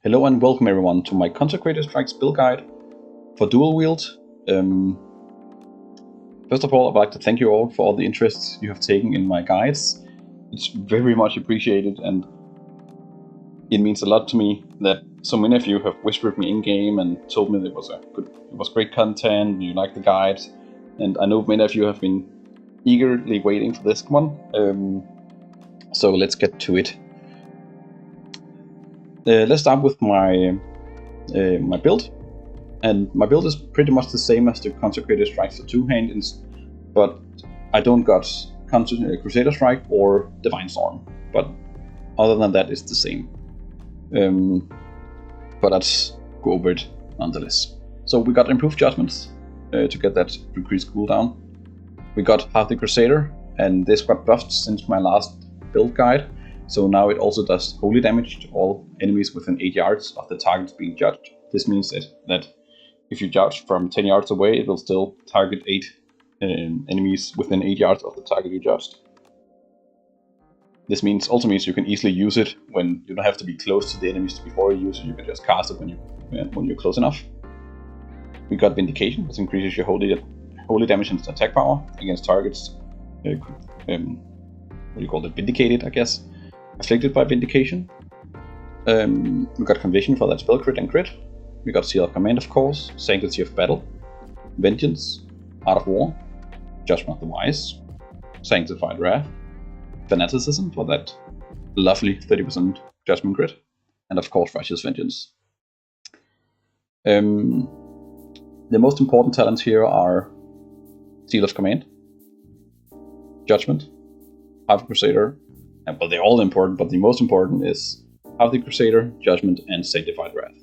Hello and welcome everyone to my Consecrated Strikes build guide for dual wield. First of all, I'd like to thank you all for all the interest you have taken in my guides. It's very much appreciated, and it means a lot to me that so many of you have whispered me in game and told me that it was great content, you liked the guide, and I know many of you have been eagerly waiting for this one. So let's get to it. Let's start with my build, and my build is pretty much the same as the Consecrated Strikes for two-hand, but I don't got Crusader Strike or Divine Storm, but other than that it's the same. But let's go over it nonetheless. So we got improved judgments to get that increased cooldown. We got half the Crusader, and this got buffed since my last build guide. So now it also does holy damage to all enemies within 8 yards of the targets being judged. This means that if you judge from 10 yards away, it will still target 8 enemies within 8 yards of the target you judged. This also means you can easily use it when you don't have to be close to the enemies before you use it. You can just cast it when you're close enough. We got Vindication, which increases your holy damage and attack power against targets. Vindicated, I guess. Afflicted by Vindication. We got Conviction for that spell crit and crit. We got Seal of Command, of course, Sanctity of Battle, Vengeance, Art of War, Judgment of the Wise, Sanctified Wrath, Fanaticism for that lovely 30% Judgment crit, and of course Righteous Vengeance. The most important talents here are Seal of Command, Judgment, Half Crusader, and well, they're all important, but the most important is Half the Crusader, Judgment, and Sanctified Wrath.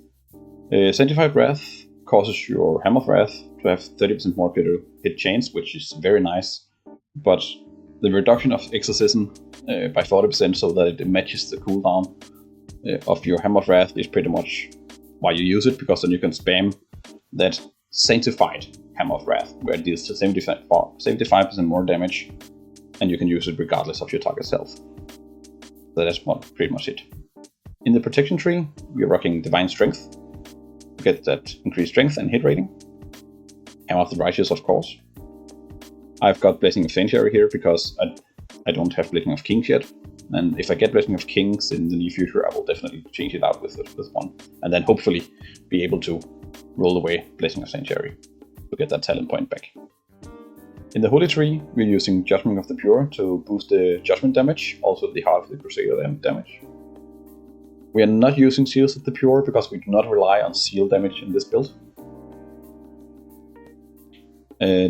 Sanctified Wrath causes your Hammer of Wrath to have 30% more hit chance, which is very nice, but the reduction of Exorcism by 40% so that it matches the cooldown of your Hammer of Wrath is pretty much why you use it, because then you can spam that Sanctified Hammer of Wrath, where it deals to 75% more damage, and you can use it regardless of your target's health. So that's pretty much it. In the protection tree, we're rocking Divine Strength to get that increased strength and hit rating. Hammer of the Righteous, of course. I've got Blessing of Sanctuary here because I don't have Blessing of Kings yet, and if I get Blessing of Kings in the near future, I will definitely change it out with one, and then hopefully be able to roll away Blessing of Sanctuary to get that talent point back. In the Holy Tree, we're using Judgment of the Pure to boost the Judgment damage, also the Heart of the Crusader damage. We are not using Seals of the Pure because we do not rely on seal damage in this build.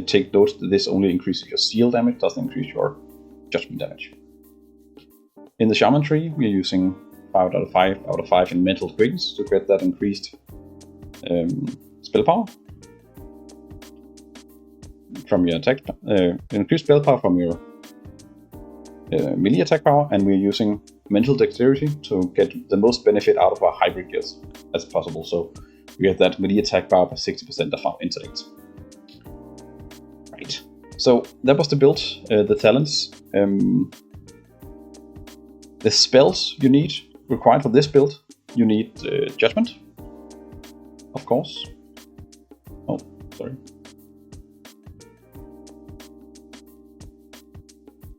Take note that this only increases your seal damage, doesn't increase your Judgment damage. In the Shaman Tree, we're using 5 out of 5 in Mental Quickness to get that increased spell power. From your attack, increased spell power from your melee attack power, and we're using Mental Dexterity to get the most benefit out of our hybrid gears as possible. So we get that melee attack power by 60% of our intellect. Right. So that was the build, the talents. The spells you need required for this build, you need Judgment, of course. Oh, sorry.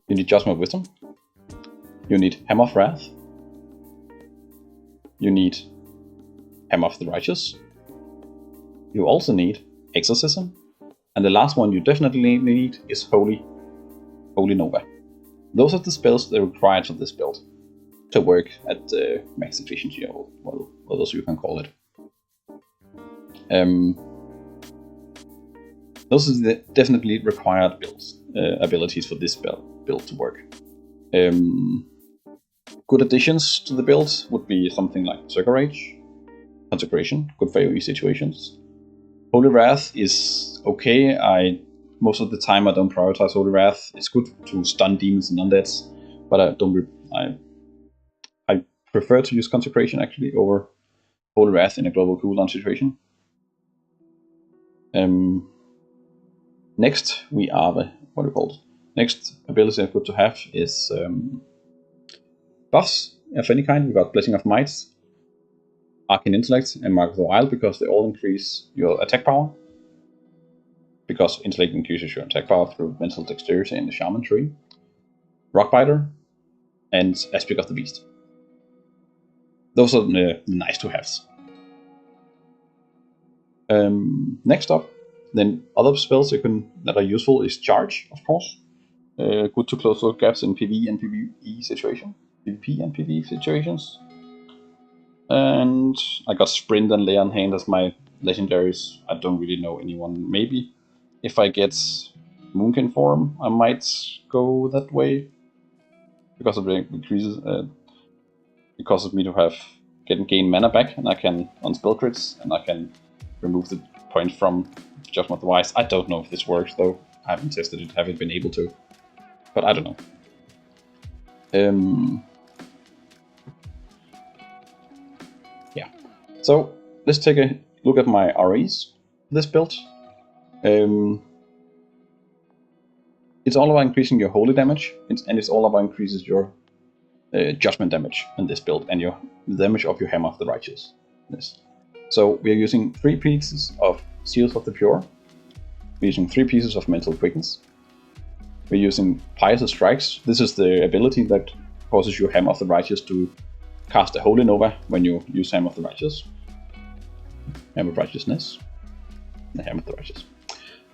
You need Judgment of Wisdom. You need Hammer of Wrath. You need Hammer of the Righteous. You also need Exorcism. And the last one you definitely need is Holy Nova. Those are the spells that are required for this build to work at max efficiency, or what else you can call it. Those are the definitely required abilities for this build to work. Good additions to the build would be something like Berserker Rage, Consecration, good for AoE situations. Holy Wrath is okay. Most of the time I don't prioritize Holy Wrath. It's good to stun demons and undeads, but I prefer to use Consecration actually over Holy Wrath in a global cooldown situation. Next, we are Next ability good to have is buffs of any kind. We got Blessing of Might, Arcane Intellect, and Mark of the Wild, because they all increase your attack power. Because Intellect increases your attack power through mental dexterity in the Shaman tree. Rockbiter, and Aspect of the Beast. Those are the nice to haves. Next up, then other spells that are useful is Charge, of course. Good to close those gaps in PvE and PvE situation. PvP and PvE situations. And I got Sprint and Lay on Hand as my legendaries. I don't really know anyone. Maybe if I get Moonkin form, I might go that way. Because of the increases, because of me to have gain mana back, and I can on spell crits, and I can remove the point from Judgment of the Wise. I don't know if this works though. I haven't tested it, haven't been able to, but I don't know. Yeah. So let's take a look at my REs. This build. It's all about increasing your holy damage, and it's all about increases your judgment damage in this build, and your damage of your Hammer of the Righteousness. So we are using 3 pieces of Seals of the Pure. We're using 3 pieces of Mental Quickness. We're using Pious Strikes. This is the ability that causes your Hammer of the Righteous to cast a Holy Nova when you use Hammer of the Righteous. Hammer of Righteousness. The Hammer of the Righteous.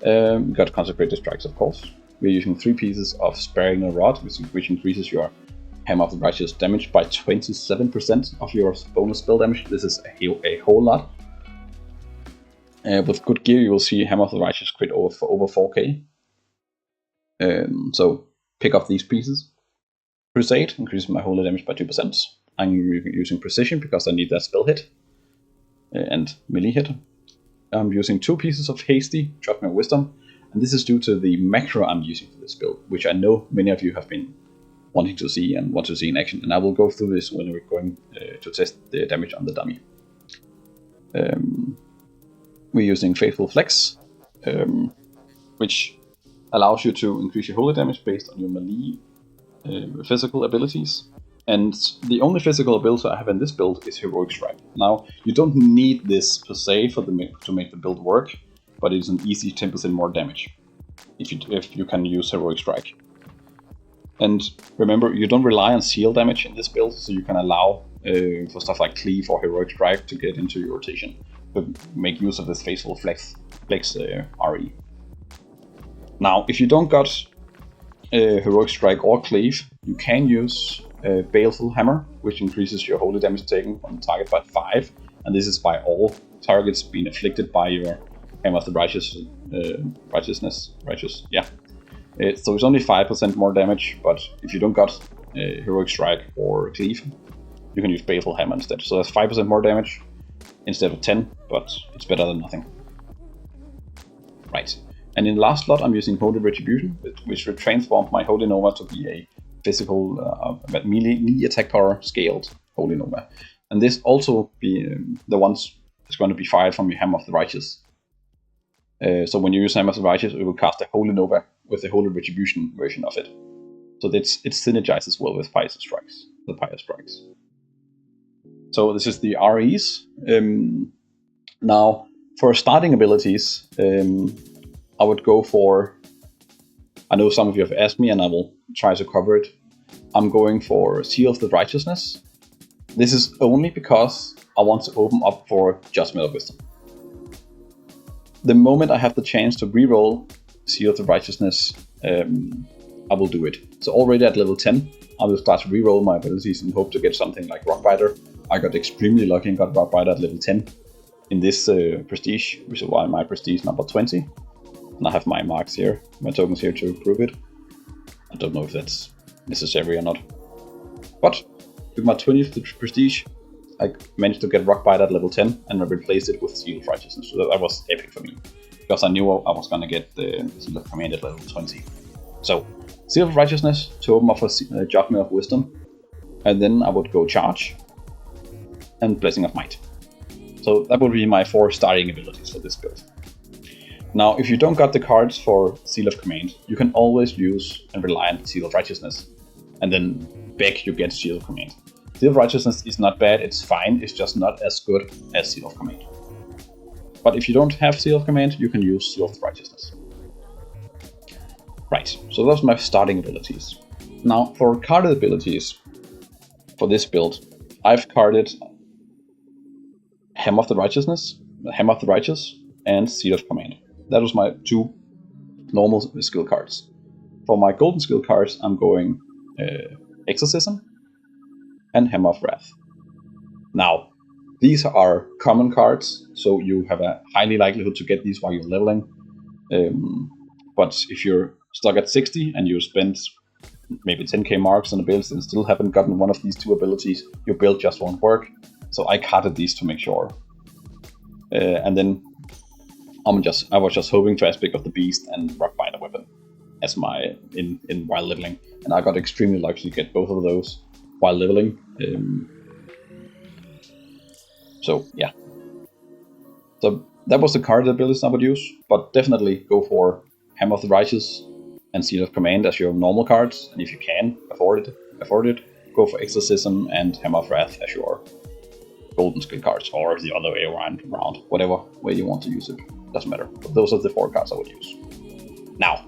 We got Consecrated Strikes, of course. We're using 3 pieces of Sparing a Rod, which increases your Hammer of the Righteous damage by 27% of your bonus spell damage. This is a whole lot. With good gear, you will see Hammer of the Righteous crit over 4k. So pick up these pieces. Crusade increases my holy damage by 2%. I'm using Precision because I need that spell hit and melee hit. I'm using 2 pieces of Hasty, Judgment of Wisdom, and this is due to the macro I'm using for this build, which I know many of you have been wanting to see and want to see in action, and I will go through this when we're going to test the damage on the dummy. We're using Faithful Flex, which allows you to increase your holy damage based on your melee physical abilities. And the only physical ability I have in this build is Heroic Strike. Now, you don't need this per se to make the build work, but it's an easy 10% more damage if you can use Heroic Strike. And remember, you don't rely on seal damage in this build, so you can allow for stuff like Cleave or Heroic Strike to get into your rotation, but make use of this Faithful Flex RE. Now, if you don't got Heroic Strike or Cleave, you can use Baleful Hammer, which increases your holy damage taken on the target by 5, and this is by all targets being afflicted by your Hammer of the Righteousness. So it's only 5% more damage, but if you don't got Heroic Strike or Cleave, you can use Baleful Hammer instead. So that's 5% more damage instead of 10, but it's better than nothing. Right. And in the last slot, I'm using Holy Retribution, which will transform my Holy Nova to be a physical melee attack power scaled Holy Nova. And this also be the ones that's going to be fired from your Hammer of the Righteous. So when you use Hammer of the Righteous, it will cast a Holy Nova with the Holy Retribution version of it. So it synergizes well with Pious Strikes, the Pious Strikes. So this is the REs. Now, for starting abilities, I would go for, I know some of you have asked me and I will try to cover it. I'm going for Seal of the Righteousness. This is only because I want to open up for Judgment of Wisdom. The moment I have the chance to reroll Seal of the Righteousness, I will do it. So already at level 10, I will start to reroll my abilities and hope to get something like Rockbiter. I got extremely lucky and got Rockbiter at level 10 in this prestige, which is why my prestige number 20. And I have my marks here, my tokens here to prove it. I don't know if that's necessary or not. But with my 20th prestige, I managed to get Rockbite at level 10 and I replaced it with Seal of Righteousness. So that was epic for me, because I knew I was going to get the Seal of Command at level 20. So, Seal of Righteousness to open up for Judgment of Wisdom, and then I would go Charge and Blessing of Might. So that would be my 4 starting abilities for this build. Now, if you don't got the cards for Seal of Command, you can always use and rely on Seal of Righteousness, and then beg you get Seal of Command. Seal of Righteousness is not bad, it's fine, it's just not as good as Seal of Command. But if you don't have Seal of Command, you can use Seal of Righteousness. Right, so those are my starting abilities. Now, for carded abilities, for this build, I've carded Hammer of the Righteous, and Seal of Command. That was my 2 normal skill cards. For my golden skill cards, I'm going Exorcism and Hammer of Wrath. Now, these are common cards, so you have a highly likelihood to get these while you're leveling. But if you're stuck at 60 and you spent maybe 10k marks on the builds and still haven't gotten one of these 2 abilities, your build just won't work. So I carded these to make sure. And then I was just hoping to aspect of the Beast and Rockbinder Weapon as my in while leveling, and I got extremely lucky to get both of those while leveling. So yeah, so that was the card abilities I would use, but definitely go for Hammer of the Righteous and Seal of Command as your normal cards, and if you can afford it, go for Exorcism and Hammer of Wrath as your golden skill cards, or the other way around, whatever way you want to use it, doesn't matter. But those are the 4 cards I would use. Now,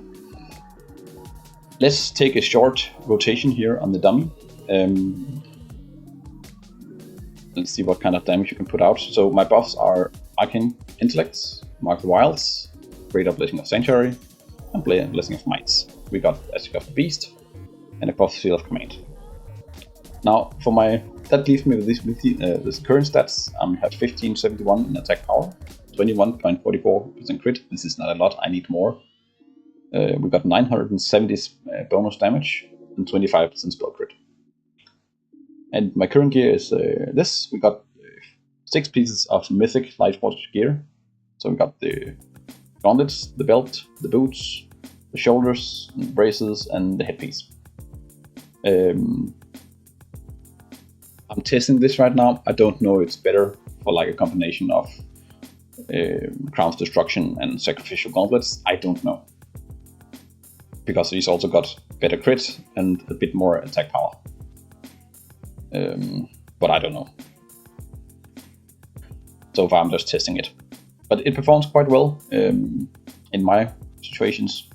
let's take a short rotation here on the dummy. Let's see what kind of damage you can put out. So my buffs are Arcane Intellects, Mark of the Wilds, Great Up Blessing of Sanctuary, and Blessing of Mights. We got Ascent of the Beast, and a buff Seal of Command. Now, that leaves me with this current stats. I have 1571 in attack power, 21.44% crit. This is not a lot, I need more. We got 970 bonus damage and 25% spell crit. And my current gear is this. We got 6 pieces of mythic Lightforged gear. So we got the gauntlets, the belt, the boots, the shoulders, the braces, and the headpiece. I'm testing this right now. I don't know if it's better for like a combination of Crown's Destruction and Sacrificial Gauntlets. I don't know. Because he's also got better crit and a bit more attack power. But I don't know. So far I'm just testing it. But it performs quite well in my situations.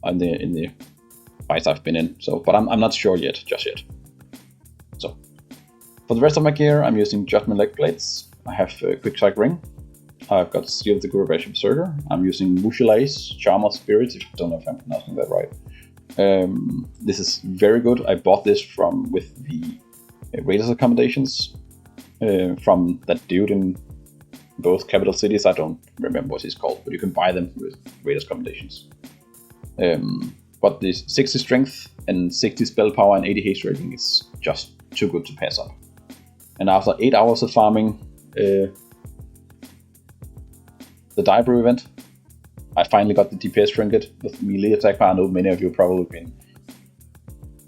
In the fights I've been in. So, but I'm not sure just yet. So, for the rest of my gear, I'm using Judgment Leg Blades. I have Quick Strike Ring. I've got Steel of the Guru Berserker. I'm using Mushilace, Charm of Spirits, if I don't know if I'm pronouncing that right. This is very good. I bought this with the Raiders accommodations from that dude in both capital cities. I don't remember what he's called, but you can buy them with Raiders accommodations. But this 60 strength and 60 spell power and 80 haste rating is just too good to pass up. And after 8 hours of farming the Diablo event, I finally got the DPS trinket with melee attack power. I know many of you have probably been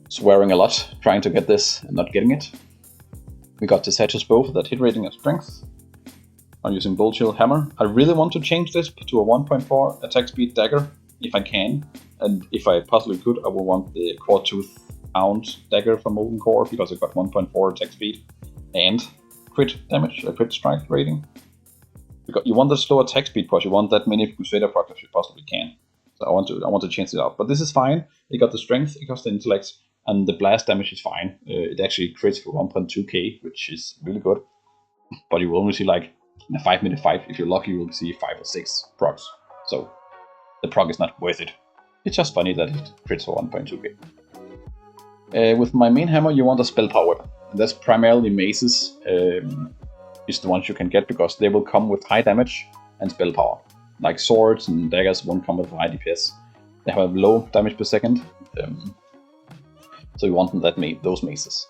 swearing a lot trying to get this and not getting it. We got the Satchels bow for that hit rating and strength. I'm using Bolt Chill Hammer. I really want to change this to a 1.4 attack speed dagger if I can, and if I possibly could, I would want the Core Tooth Hound dagger from Molten Core because it got 1.4 attack speed and crit damage, a crit strike rating. Because you want the slow attack speed because you want that many Crusader procs as you possibly can. So I want to change it out. But this is fine. It got the strength, it got the intellect, and the blast damage is fine. It actually crits for 1.2k, which is really good. But you will only see like in a 5-minute fight, if you're lucky, you'll see 5 or 6 procs. So the proc is not worth it. It's just funny that it crits for 1.2k. With my main hammer, you want a spell power weapon. And that's primarily maces. Is the ones you can get because they will come with high damage and spell power. Like swords and daggers won't come with high DPS. They have a low damage per second. So you want those maces.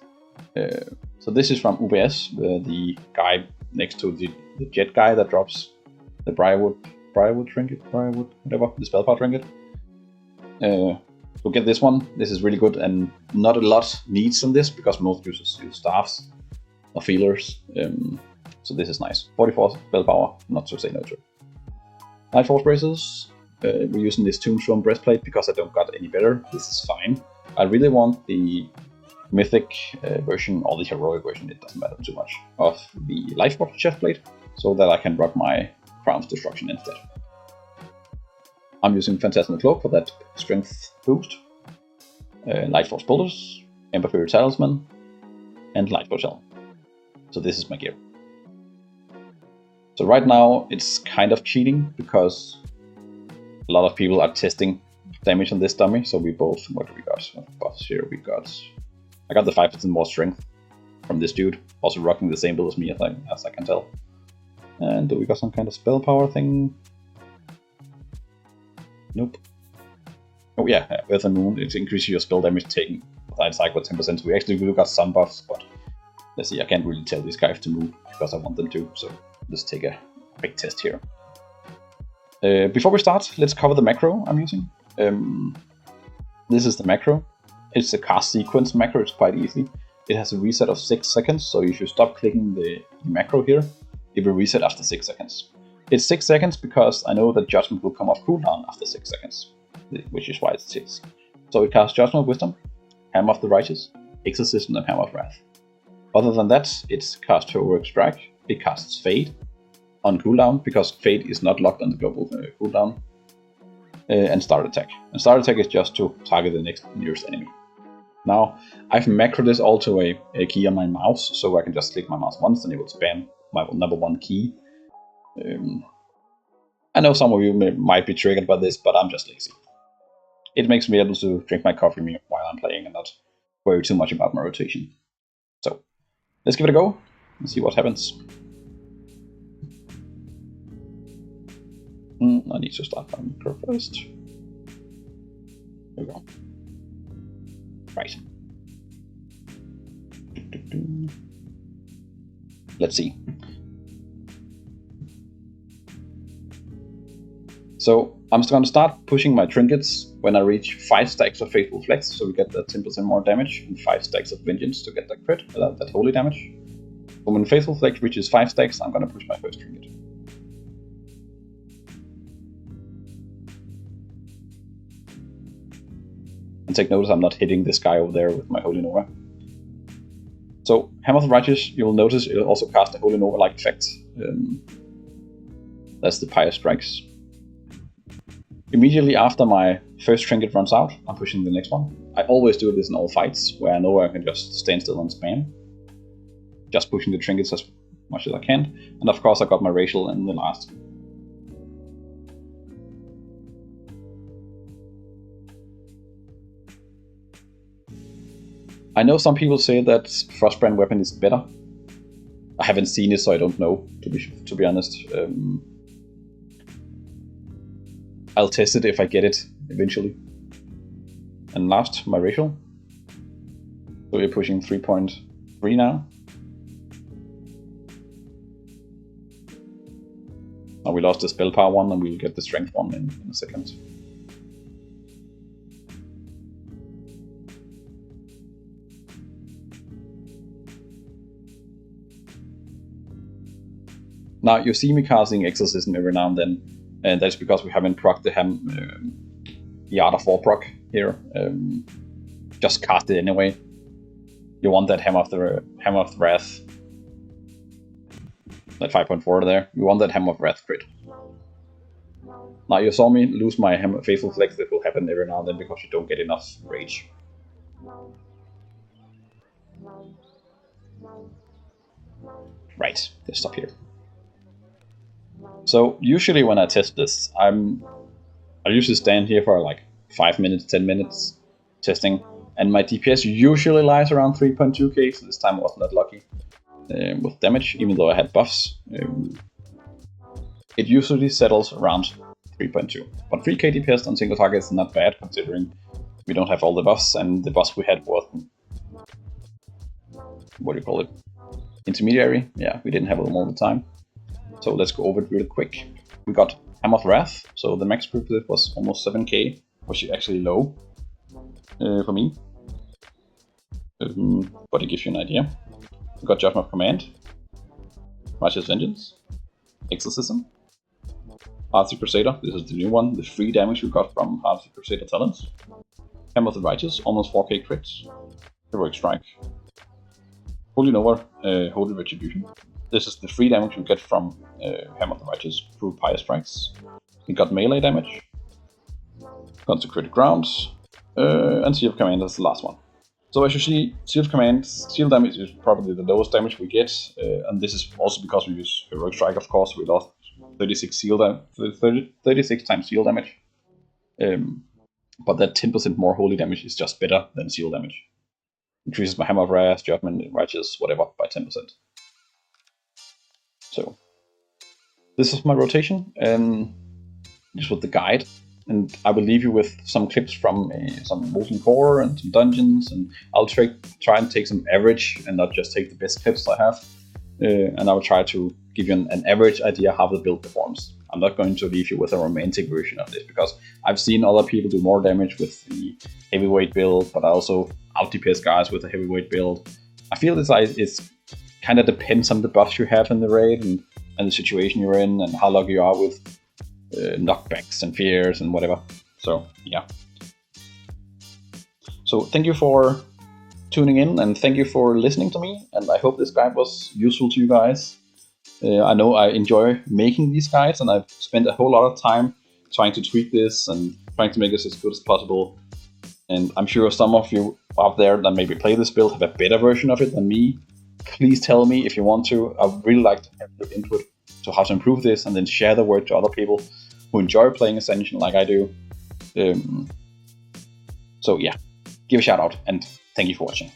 So this is from UBS, the guy next to the jet guy that drops the Briarwood trinket, whatever, the spell power trinket. So get this one. This is really good, and not a lot needs on this because most users use staffs or feelers. So this is nice. 44 spell power, not to say no to. Light Force Braces. We're using this Tombstone Breastplate because I don't got any better. This is fine. I really want the mythic version or the heroic version, it doesn't matter too much, of the Lifeforce chestplate, so that I can rock my Crown's Destruction instead. I'm using Phantasmal Cloak for that strength boost, Lightforce Bolters, Ember Fury Talisman, and Lightforce Helm. So this is my gear. So right now it's kind of cheating because a lot of people are testing damage on this dummy. So we both, what do we got? What buffs here? I got the 5% more strength from this dude, also rocking the same build as me, as I can tell. And do we got some kind of spell power thing? Nope. Oh yeah, Earth and Moon, it increases your spell damage taken without cycle 10%. So we actually really got some buffs, but let's see, I can't really tell these guys to move because I want them to, so let's take a quick test here. Before we start, let's cover the macro I'm using. This is the macro. It's a cast sequence macro, it's quite easy. It has a reset of 6 seconds, so if you stop clicking the macro here, it will reset after 6 seconds. It's 6 seconds because I know that Judgment will come off cooldown after 6 seconds, which is why it's 6. So it casts Judgment of Wisdom, Hammer of the Righteous, Exorcism, and Hammer of Wrath. Other than that, it's cast Heroic Strike, it casts Fade on cooldown, because Fade is not locked on the global cooldown, and Start Attack. And Start Attack is just to target the nearest enemy. Now, I've macroed this all to a key on my mouse, so I can just click my mouse once and it will spam my number 1 key. I know some of you might be triggered by this, but I'm just lazy. It makes me able to drink my coffee while I'm playing and not worry too much about my rotation. So, let's give it a go and see what happens. I need to start my macro first. There we go. Right. Let's see. So I'm going to start pushing my trinkets when I reach 5 stacks of Faithful Flex, so we get that 10% more damage, and 5 stacks of Vengeance to get that crit, that holy damage. So when Faithful Flex reaches 5 stacks, I'm going to push my first trinket. And take notice I'm not hitting this guy over there with my Holy Nova. So, Hammer of the Righteous, you'll notice it'll also cast a Holy Nova-like effect. That's the Pious Strikes. Immediately after my first trinket runs out, I'm pushing the next one. I always do this in all fights, where I know I can just stand still and spam. Just pushing the trinkets as much as I can. And of course I got my Racial in the last. I know some people say that Frostbrand weapon is better. I haven't seen it, so I don't know, to be honest. I'll test it if I get it eventually. And last, my Racial. So we're pushing 3.3 now. Now we lost the spell power one, and we'll get the strength one in a second. Now, you see me casting Exorcism every now and then, and that's because we haven't procced the Art of War proc here. Just cast it anyway. You want that Hammer of the Wrath. That 5.4 there. You want that Hammer of Wrath crit. Now, you saw me lose my Faithful Flex. That will happen every now and then because you don't get enough rage. Right, let's stop here. So usually when I test this, I usually stand here for like 5 minutes, 10 minutes testing, and my DPS usually lies around 3.2k, so this time I wasn't that lucky with damage, even though I had buffs. It usually settles around 3.2, but 3k DPS on single target is not bad considering we don't have all the buffs, and the buffs we had was, what do you call it, intermediary? Yeah, we didn't have them all the time. So let's go over it really quick. We got Hammer of Wrath, so the max proof was almost 7k, which is actually low for me. But it gives you an idea. We got Judgment of Command, Righteous Vengeance, Exorcism, Heart of the Crusader, this is the new one, the free damage we got from Heart of the Crusader talents. Hammer of the Righteous, almost 4k crits. Heroic Strike. Holy Nova, Holy Retribution. This is the 3 damage we get from Hammer of the Righteous through Pious Strikes. We got melee damage, Consecrated Grounds, and Seal of Command is the last one. So as you see, Seal of Command, seal damage is probably the lowest damage we get, and this is also because we use Heroic Strike, of course. We lost 36 times seal damage. But that 10% more holy damage is just better than seal damage. Increases my Hammer of Wrath, Judgment, Righteous, whatever, by 10%. So, this is my rotation, just with the guide. And I will leave you with some clips from some Molten Core and some dungeons, and I'll try and take some average and not just take the best clips I have. And I will try to give you an average idea how the build performs. I'm not going to leave you with a romantic version of this, because I've seen other people do more damage with the heavyweight build, but I also out DPS guys with a heavyweight build. I feel it's kind of depends on the buffs you have in the raid and the situation you're in and how lucky you are with knockbacks and fears and whatever. So yeah. So thank you for tuning in, and thank you for listening to me, and I hope this guide was useful to you guys. I know I enjoy making these guides, and I've spent a whole lot of time trying to tweak this and trying to make this as good as possible. And I'm sure some of you out there that maybe play this build have a better version of it than me. Please tell me if you want to. I'd really like to have your input to how to improve this, and then share the word to other people who enjoy playing Ascension like I do. So yeah, give a shout out, and thank you for watching.